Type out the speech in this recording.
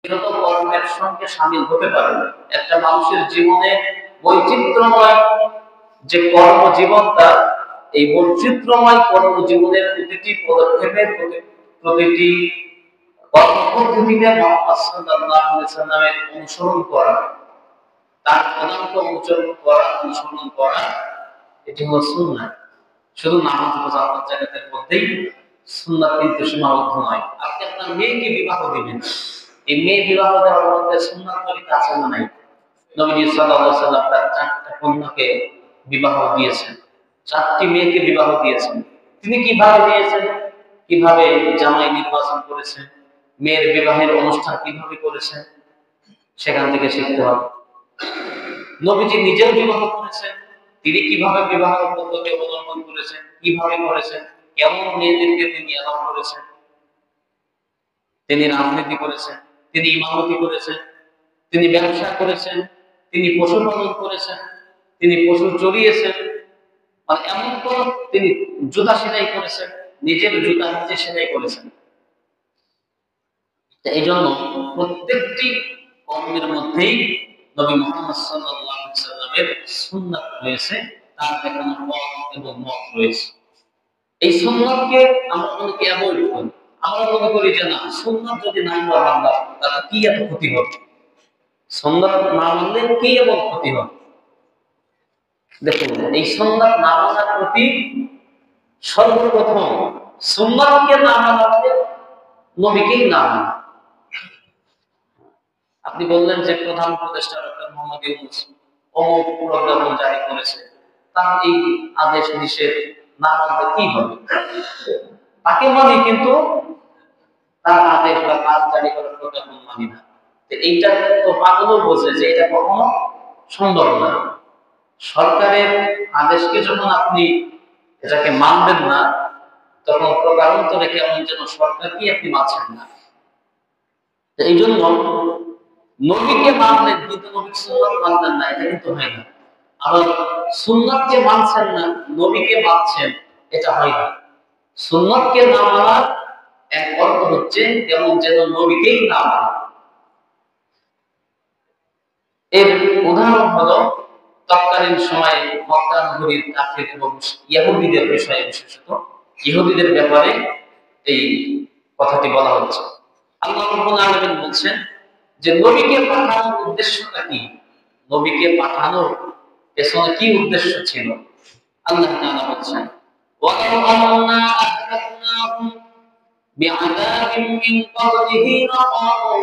যত কর্মের সঙ্গে শামিল হতে পারে। একটা মানুষের জীবনে বৈচিত্র্যময় যে কর্মজীবনটা, এই বৈচিত্র্যময় কর্মজীবনের প্রতিটি পদক্ষেপের প্রতিটি কর্মপদ্ধতিতে মুহাম্মদ সাল্লাল্লাহু আলাইহি ওয়াসাল্লামের অনুসরণ করা, তার পদাঙ্ক অনুসরণ করা, এটি হলো সুন্নাহ। শুধু নামাজ রোজা হজ জাকাতের মধ্যেই সুন্নাহ কিন্তু সীমাবদ্ধ নয়। আপনি আপনার মেয়েকে বিবাহ দিবেন, এই মেয়ে বিবাহ দেওয়ার মধ্যে সুন্নাহ তরিকা আছে না নাই? নবী সাল্লাল্লাহু আলাইহি ওয়াসাল্লাম তার 4টা কন্যাকে বিবাহ দিয়েছেন, 4টি মেয়েকে বিবাহ দিয়েছেন। তিনি কিভাবে দিয়েছেন, কিভাবে জামাই নির্বাচন করেছেন, মেয়ের বিবাহের অনুষ্ঠান কিভাবে করেছেন, সেখান থেকে শিখতে হবে। নবীজি নিজেও বিবাহ করেছেন, তিনি কিভাবে বিবাহ পদ্ধতি অবলম্বন করেছেন, কিভাবে করেছেন, কেমন মেয়েদেরকে তিনি এলাও করেছেন। তিনি রাজনীতি করেছেন, তিনি ইমামতি করেছেন, তিনি ব্যবসা করেছেন, তিনি পশুপালন করেছেন, তিনি পশু চড়িয়েছেন, আর এমন কোন তিনি জুতা সেলাই করেছেন, নিজের জুতা নিজে সেলাই করেছেন। এই জন্য প্রত্যেকটি কর্মের মধ্যেই নবী মুহাম্মদ সাল্লাল্লাহু আলাইহি ওয়াসাল্লামের সুন্নাত রয়েছে, তার দেখানো পথ এবং মত রয়েছে। এই সুন্নাতকে আমরা অনেকে অ্যাভয়েড করি। আমরা মনে করি যে না, সুন্নাত যদি না মানলাম তাহলে কি এত ক্ষতি হবে, সুন্নাত না মানলে কি এমন ক্ষতি হবে। দেখুন, এই সুন্নাত না মানার প্রতি সর্বপ্রথম সুন্নাতকে না মানাতে নবীকেই না মানা। আপনি বললেন যে প্রধান উপদেষ্টা ডক্টর মোহাম্মদ ইউনূস অমুক প্রজ্ঞাপন জারি করেছে, তার এই আদেশ নিষেধ না মানলে কি হবে? তাকে মানি, কিন্তু তার আদেশ বা তার জারি করার প্রজ্ঞাপন মানি না। এইটা তো পাগলও বোঝে যে এটা কখনো সম্ভব না। সরকারের আদেশকে যখন আপনি এটাকে মানবেন না, তখন প্রকারান্তরে কেমন যেন সরকারকেই আপনি মানছেন না। এই জন্য নবীকে মানলেন কিন্তু নবীর সুন্নাত মানলেন না, এটা কিন্তু হয় না। আবার সুন্নাতকে মানছেন না, নবীকে মানছেন, এটা হয় না। সুন্নাতকে না মানার এক অর্থ হচ্ছে কেমন যেন নবীকেই না মানা। এর উদাহরণ হলো তৎকালীন সময়ে মক্কা নগরীর কাফির এবং ইহুদিদের বিষয়ে, বিশেষত ইহুদিদের ব্যাপারে এই কথাটি বলা হচ্ছে। আল্লাহ রাব্বুল আলামিন বলছেন যে নবীকে পাঠানোর উদ্দেশ্যটা কি, নবীকে পাঠানোর পেছনে কি উদ্দেশ্য ছিল। আল্লাহ তাআলা বলছেন, ওয়ালাউ আন্না আহলাকনাহুম বিআযাবিন মিন ক্বাবলিহি লাকালু